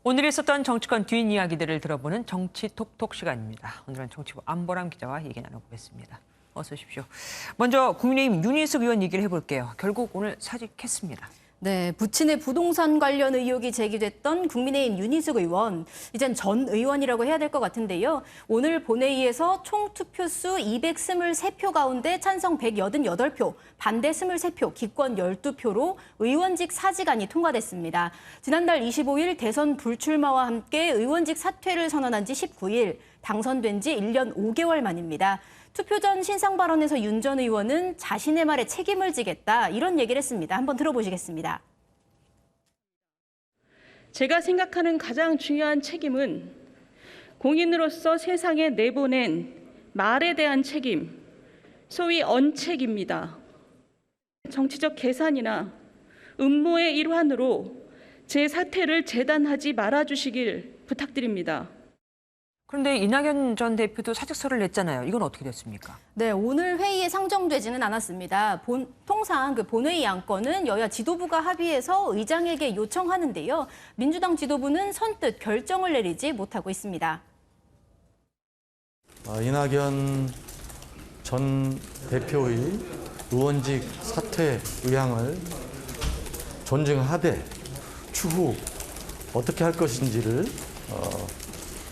오늘 있었던 정치권 뒷이야기들을 들어보는 정치톡톡 시간입니다. 오늘은 정치부 안보람 기자와 얘기 나눠보겠습니다. 어서 오십시오. 먼저 국민의힘 윤희숙 의원 얘기를 해볼게요. 결국 오늘 사직했습니다. 네, 부친의 부동산 관련 의혹이 제기됐던 국민의힘 윤희숙 의원, 이젠 전 의원이라고 해야 될 것 같은데요. 오늘 본회의에서 총 투표수 223표 가운데 찬성 188표, 반대 23표, 기권 12표로 의원직 사직안이 통과됐습니다. 지난달 25일 대선 불출마와 함께 의원직 사퇴를 선언한 지 19일, 당선된 지 1년 5개월 만입니다. 투표 전 신상 발언에서 윤 전 의원은 자신의 말에 책임을 지겠다 이런 얘기를 했습니다. 한번 들어보시겠습니다. 제가 생각하는 가장 중요한 책임은 공인으로서 세상에 내보낸 말에 대한 책임, 소위 언책입니다. 정치적 계산이나 음모의 일환으로 제 사퇴를 재단하지 말아주시길 부탁드립니다. 그런데 이낙연 전 대표도 사직서를 냈잖아요. 이건 어떻게 됐습니까? 네, 오늘 회의에 상정되지는 않았습니다. 통상 본회의 안건은 여야 지도부가 합의해서 의장에게 요청하는데요. 민주당 지도부는 선뜻 결정을 내리지 못하고 있습니다. 이낙연 전 대표의 의원직 사퇴 의향을 존중하되 추후 어떻게 할 것인지를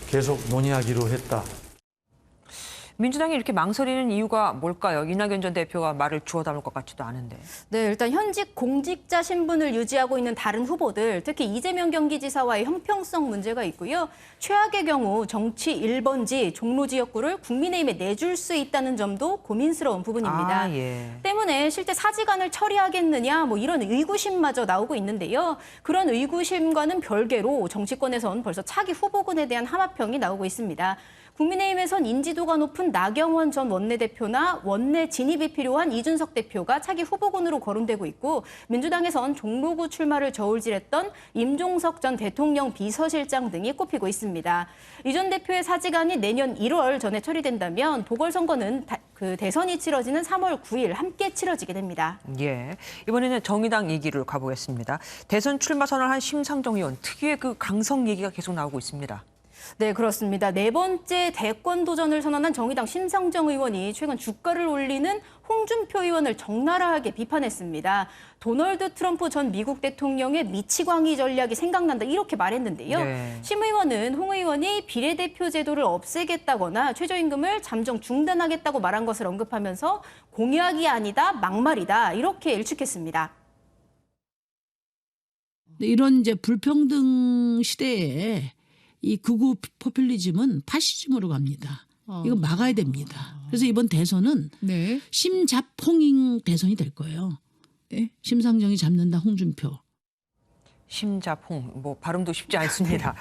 계속 논의하기로 했다. 민주당이 이렇게 망설이는 이유가 뭘까요? 이낙연 전 대표가 말을 주워 담을 것 같지도 않은데. 네, 일단 현직 공직자 신분을 유지하고 있는 다른 후보들, 특히 이재명 경기지사와의 형평성 문제가 있고요. 최악의 경우 정치 1번지 종로 지역구를 국민의힘에 내줄 수 있다는 점도 고민스러운 부분입니다. 때문에 실제 사직안을 처리하겠느냐 이런 의구심마저 나오고 있는데요. 그런 의구심과는 별개로 정치권에선 벌써 차기 후보군에 대한 함합평이 나오고 있습니다. 국민의힘에선 인지도가 높은 나경원 전 원내대표나 원내 진입이 필요한 이준석 대표가 차기 후보군으로 거론되고 있고, 민주당에선 종로구 출마를 저울질했던 임종석 전 대통령 비서실장 등이 꼽히고 있습니다. 이 전 대표의 사직안이 내년 1월 전에 처리된다면 보궐선거는 대선이 치러지는 3월 9일 함께 치러지게 됩니다. 예, 이번에는 정의당 얘기를 가보겠습니다. 대선 출마 선언한 심상정 의원, 특유의 그 강성 얘기가 계속 나오고 있습니다. 네, 그렇습니다. 네 번째 대권 도전을 선언한 정의당 심상정 의원이 최근 주가를 올리는 홍준표 의원을 적나라하게 비판했습니다. 도널드 트럼프 전 미국 대통령의 미치광이 전략이 생각난다 이렇게 말했는데요. 심 의원은 홍 의원이 비례대표 제도를 없애겠다거나 최저임금을 잠정 중단하겠다고 말한 것을 언급하면서 공약이 아니다, 막말이다 이렇게 일축했습니다. 이런 이제 불평등 시대에 이 극우 포퓰리즘은 파시즘으로 갑니다. 이거 막아야 됩니다. 그래서 이번 대선은 심잡홍잉 대선이 될 거예요. 네? 심상정이 잡는다 홍준표. 심잡홍, 발음도 쉽지 않습니다.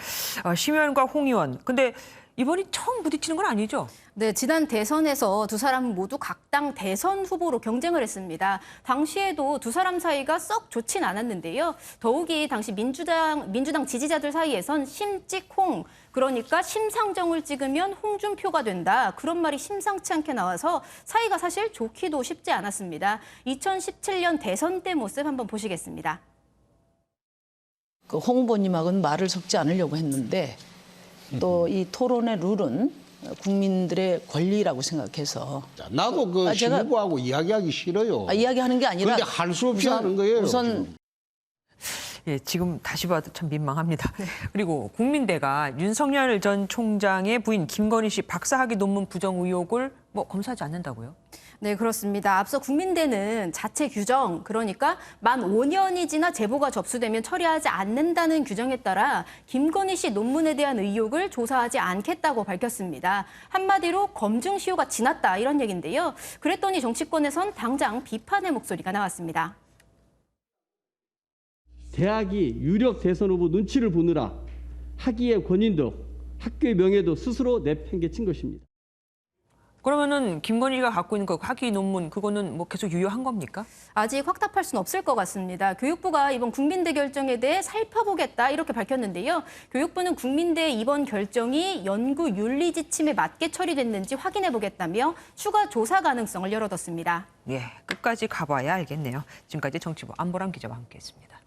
심 의원과 홍 의원. 근데 이번이 처음 부딪히는 건 아니죠? 네, 지난 대선에서 두 사람은 모두 각 당 대선 후보로 경쟁을 했습니다. 당시에도 두 사람 사이가 썩 좋진 않았는데요. 더욱이 당시 민주당 지지자들 사이에선 심찍홍, 그러니까 심상정을 찍으면 홍준표가 된다. 그런 말이 심상치 않게 나와서 사이가 사실 좋기도 쉽지 않았습니다. 2017년 대선 때 모습 한번 보시겠습니다. 그 홍 후보님하고는 말을 섞지 않으려고 했는데 또 이 토론의 룰은 국민들의 권리라고 생각해서 나도 심 후보하고 이야기하기 싫어요. 이야기하는 게 아니라 그런데 할 수 없이 하는 거예요. 우선 지금 다시 봐도 참 민망합니다. 그리고 국민대가 윤석열 전 총장의 부인 김건희 씨 박사학위 논문 부정 의혹을 검사하지 않는다고요? 네, 그렇습니다. 앞서 국민대는 자체 규정, 그러니까 만 5년이 지나 제보가 접수되면 처리하지 않는다는 규정에 따라 김건희 씨 논문에 대한 의혹을 조사하지 않겠다고 밝혔습니다. 한마디로 검증 시효가 지났다 이런 얘기인데요. 그랬더니 정치권에선 당장 비판의 목소리가 나왔습니다. 대학이 유력 대선 후보 눈치를 보느라 학위의 권위도 학교의 명예도 스스로 내팽개친 것입니다. 그러면은 김건희가 갖고 있는 그 학위 논문 그거는 계속 유효한 겁니까? 아직 확답할 수는 없을 것 같습니다. 교육부가 이번 국민대 결정에 대해 살펴보겠다 이렇게 밝혔는데요. 교육부는 국민대의 이번 결정이 연구 윤리 지침에 맞게 처리됐는지 확인해 보겠다며 추가 조사 가능성을 열어뒀습니다. 끝까지 가봐야 알겠네요. 지금까지 정치부 안보람 기자와 함께했습니다.